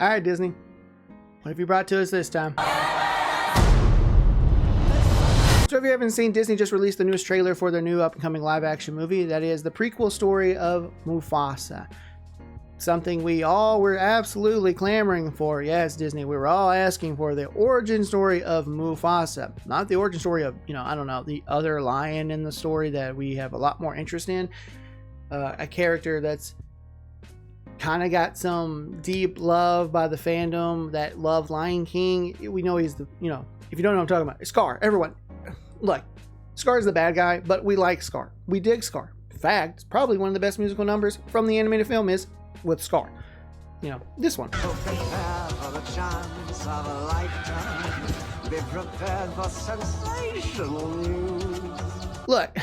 All right, Disney. What have you brought to us this time? So if you haven't seen, Disney just released the newest trailer for their new upcoming live action movie. That is the prequel story of Mufasa. Something we all were absolutely clamoring for. Yes, Disney, we were all asking for the origin story of Mufasa. Not the origin story of, I don't know, the other lion in the story that we have a lot more interest in. A character that's kind of got some deep love by the fandom that loved Lion King. We know he's the, if you don't know what I'm talking about, Scar. Everyone, look, Scar's the bad guy, but we like Scar. We dig Scar. In fact, probably one of the best musical numbers from the animated film is with Scar. This one. Prepare for the chance of a lifetime. Be prepared for sensational news. Look,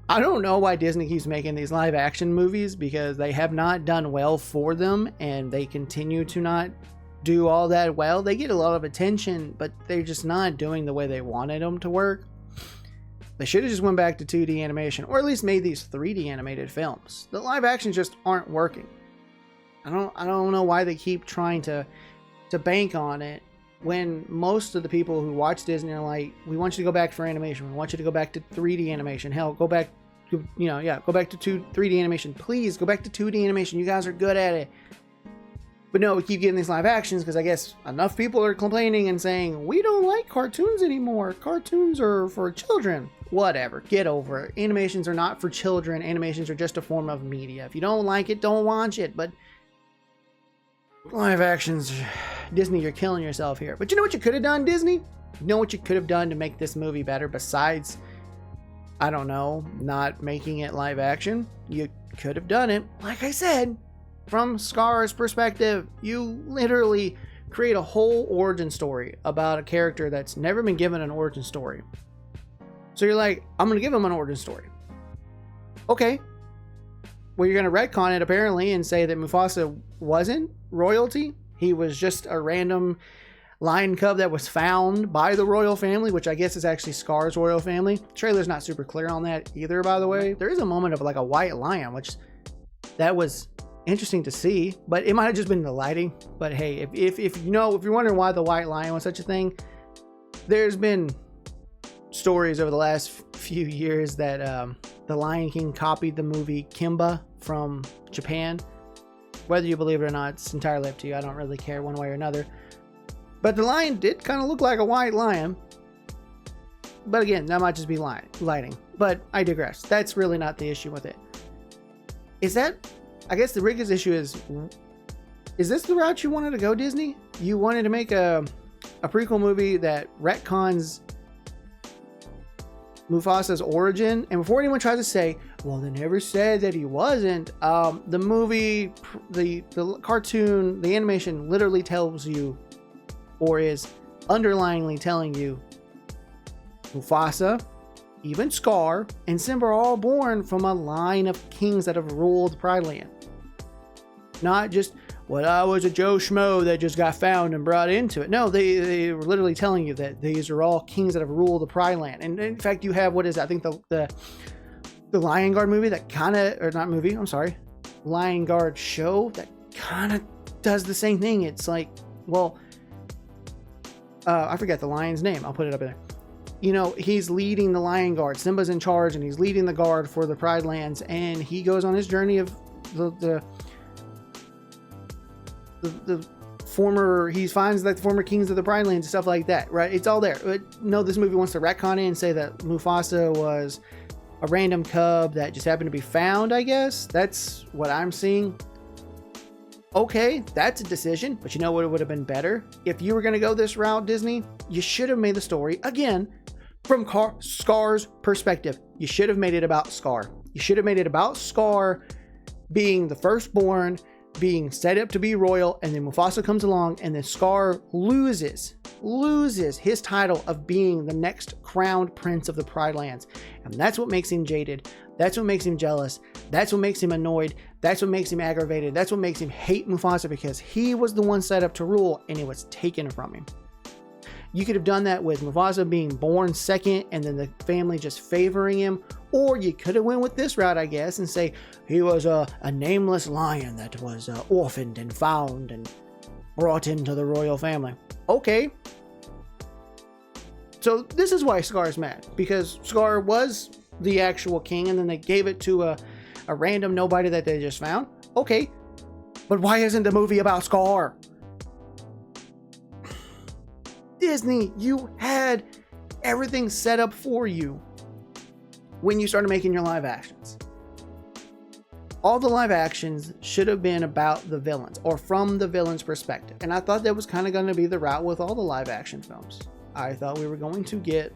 I don't know why Disney keeps making these live action movies, because they have not done well for them, and they continue to not do all that well. They get a lot of attention, but they're just not doing the way they wanted them to work. They should have just went back to 2D animation, or at least made these 3D animated films. The live actions just aren't working. I don't know why they keep trying to bank on it, when most of the people who watch Disney are like, we want you to go back for animation. We want you to go back to 3D animation. Hell, go back to, go back to 3D animation. Please go back to 2D animation. You guys are good at it. But no, we keep getting these live actions because I guess enough people are complaining and saying, we don't like cartoons anymore. Cartoons are for children. Whatever, get over it. Animations are not for children. Animations are just a form of media. If you don't like it, don't watch it. But live actions, Disney, you're killing yourself here. But you know what you could have done, Disney? You know what you could have done to make this movie better besides, I don't know, not making it live action? You could have done it, like I said, from Scar's perspective. You literally create a whole origin story about a character that's never been given an origin story. So you're like, I'm going to give him an origin story. Okay. Well, you're going to retcon it apparently and say that Mufasa wasn't royalty. He was just a random lion cub that was found by the royal family, which I guess is actually Scar's royal family. The trailer's not super clear on that either, by the way. There is a moment of like a white lion, which that was interesting to see, but it might have just been the lighting. But hey, if you're wondering why the white lion was such a thing, there's been stories over the last few years that the Lion King copied the movie Kimba from Japan. Whether you believe it or not, it's entirely up to you. I don't really care one way or another. But the lion did kind of look like a white lion. But again, that might just be lighting. But I digress. That's really not the issue with it. I guess the biggest issue is this the route you wanted to go, Disney? You wanted to make a prequel movie that retcons Mufasa's origin, and before anyone tries to say, well, they never said that he wasn't, the movie, the cartoon, the animation literally tells you, or is underlyingly telling you, Mufasa, even Scar, and Simba are all born from a line of kings that have ruled Pride Land. Not just, well, I was a Joe Schmo that just got found and brought into it. No, they were literally telling you that these are all kings that have ruled the Pride Land. And in fact, you have, what is it? I think the Lion Guard movie that kind of, or not movie, I'm sorry, Lion Guard show that kind of does the same thing. It's like, well, I forget the lion's name. I'll put it up in there. He's leading the Lion Guard. Simba's in charge and he's leading the guard for the Pride Lands. And he goes on his journey of the former, he finds like the former kings of the Pride Lands and stuff like that, right? It's all there. But no, this movie wants to retcon it and say that Mufasa was a random cub that just happened to be found, I guess. That's what I'm seeing. Okay, that's a decision, but you know what would have been better? If you were going to go this route, Disney, you should have made the story, again, from Scar's perspective. You should have made it about Scar. You should have made it about Scar being the firstborn, being set up to be royal, and then Mufasa comes along, and then Scar loses his title of being the next crowned prince of the Pride Lands. And that's what makes him jaded. That's what makes him jealous. That's what makes him annoyed. That's what makes him aggravated. That's what makes him hate Mufasa, because he was the one set up to rule and it was taken from him. You could have done that with Mufasa being born second and then the family just favoring him. Or you could have went with this route, I guess, and say he was a nameless lion that was orphaned and found and brought into the royal family. Okay. So this is why Scar's mad. Because Scar was the actual king and then they gave it to a random nobody that they just found. Okay. But why isn't the movie about Scar? Disney, you had everything set up for you when you started making your live actions. All the live actions should have been about the villains or from the villain's perspective. And I thought that was kind of going to be the route with all the live action films. I thought we were going to get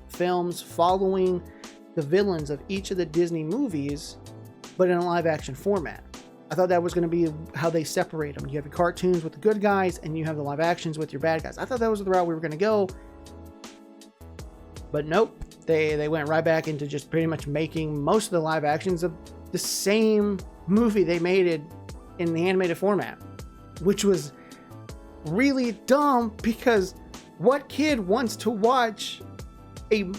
films following the villains of each of the Disney movies, but in a live action format. I thought that was going to be how they separate them. You have your cartoons with the good guys and you have the live actions with your bad guys. I thought that was the route we were going to go. But nope. They went right back into just pretty much making most of the live actions of the same movie they made it in the animated format. Which was really dumb because what kid wants to watch a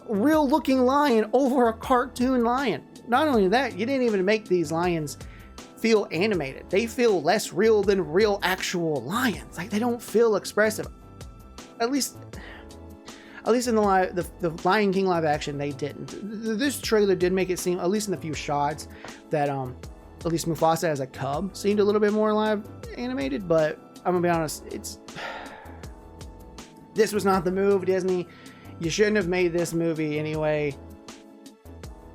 real looking lion over a cartoon lion? Not only that, you didn't even make these lions feel animated. They feel less real than real actual lions. Like, they don't feel expressive. At least in the Lion King live action, they didn't. This trailer did make it seem, at least in the few shots, that at least Mufasa as a cub seemed a little bit more live animated. But I'm gonna be honest, this was not the move, Disney. You shouldn't have made this movie anyway.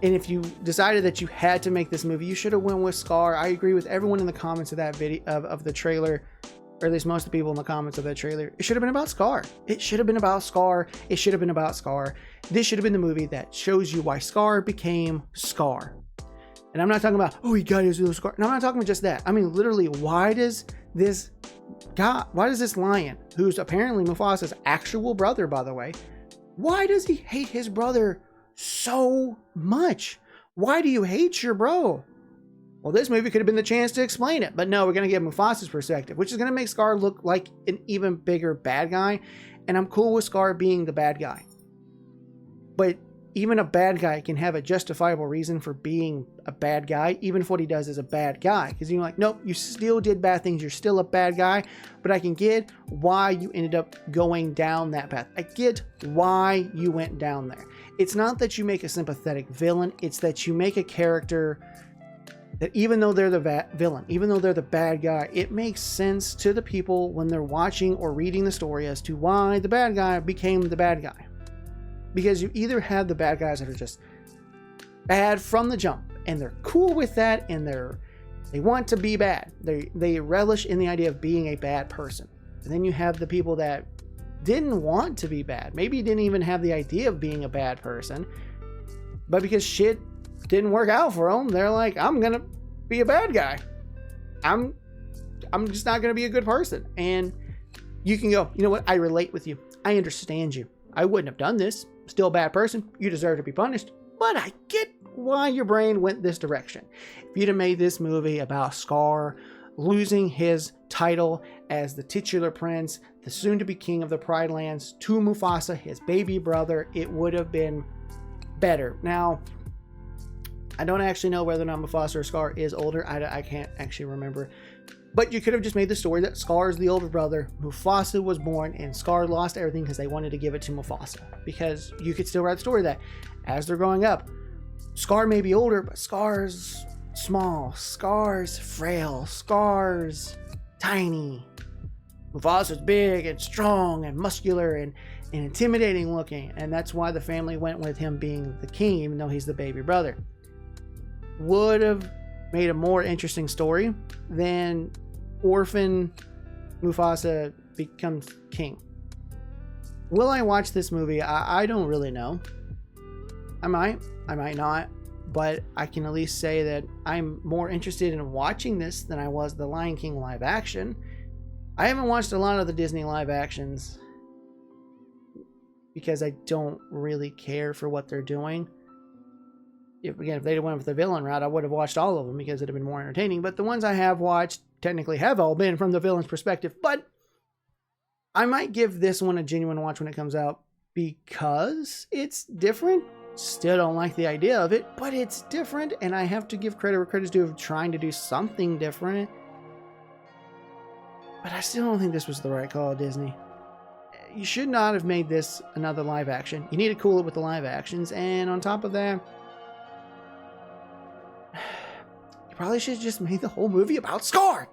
And if you decided that you had to make this movie, you should have went with Scar. I agree with everyone in the comments of that video of the trailer, or at least most of the people in the comments of that trailer. It should have been about Scar. It should have been about Scar. It should have been about Scar. This should have been the movie that shows you why Scar became Scar. And I'm not talking about, oh, he got his little scar. No, I'm not talking about just that. I mean, literally, why does this lion, who's apparently Mufasa's actual brother, by the way, why does he hate his brother so much? Why do you hate your bro? Well, this movie could have been the chance to explain it, but no, we're going to give Mufasa's perspective, which is going to make Scar look like an even bigger bad guy, and I'm cool with Scar being the bad guy. But even a bad guy can have a justifiable reason for being a bad guy, even if what he does is a bad guy. Because you're like, nope, you still did bad things, you're still a bad guy, but I can get why you ended up going down that path. I get why you went down there. It's not that you make a sympathetic villain, it's that you make a character that even though they're the villain, even though they're the bad guy, it makes sense to the people when they're watching or reading the story as to why the bad guy became the bad guy. Because you either have the bad guys that are just bad from the jump, and they're cool with that, and they want to be bad. They relish in the idea of being a bad person. And then you have the people that didn't want to be bad. Maybe didn't even have the idea of being a bad person. But because shit didn't work out for them, they're like, I'm going to be a bad guy. I'm just not going to be a good person. And you can go, you know what? I relate with you. I understand you. I wouldn't have done this. Still a bad person. You deserve to be punished. But I get why your brain went this direction. If you'd have made this movie about Scar losing his title as the titular prince, the soon-to-be king of the Pride Lands, to Mufasa, his baby brother, it would have been better. Now, I don't actually know whether or not Mufasa or Scar is older. I can't actually remember. But you could have just made the story that Scar is the older brother, Mufasa was born, and Scar lost everything because they wanted to give it to Mufasa. Because you could still write the story that as they're growing up, Scar may be older, but Scar's small, Scar's frail, Scar's tiny. Mufasa's big and strong and muscular and intimidating looking, and that's why the family went with him being the king, even though he's the baby brother. Would have made a more interesting story than orphan Mufasa becomes king. Will I watch this movie? I don't really know. I might not, but I can at least say that I'm more interested in watching this than I was the Lion King live action. I haven't watched a lot of the Disney live actions because I don't really care for what they're doing. If they'd went with the villain route, I would have watched all of them because it'd have been more entertaining. But the ones I have watched technically have all been from the villain's perspective. But I might give this one a genuine watch when it comes out because it's different. Still don't like the idea of it, but it's different, and I have to give credit where credit's due of trying to do something different. But I still don't think this was the right call, Disney. You should not have made this another live action. You need to cool it with the live actions, and on top of that, you probably should have just made the whole movie about Scar.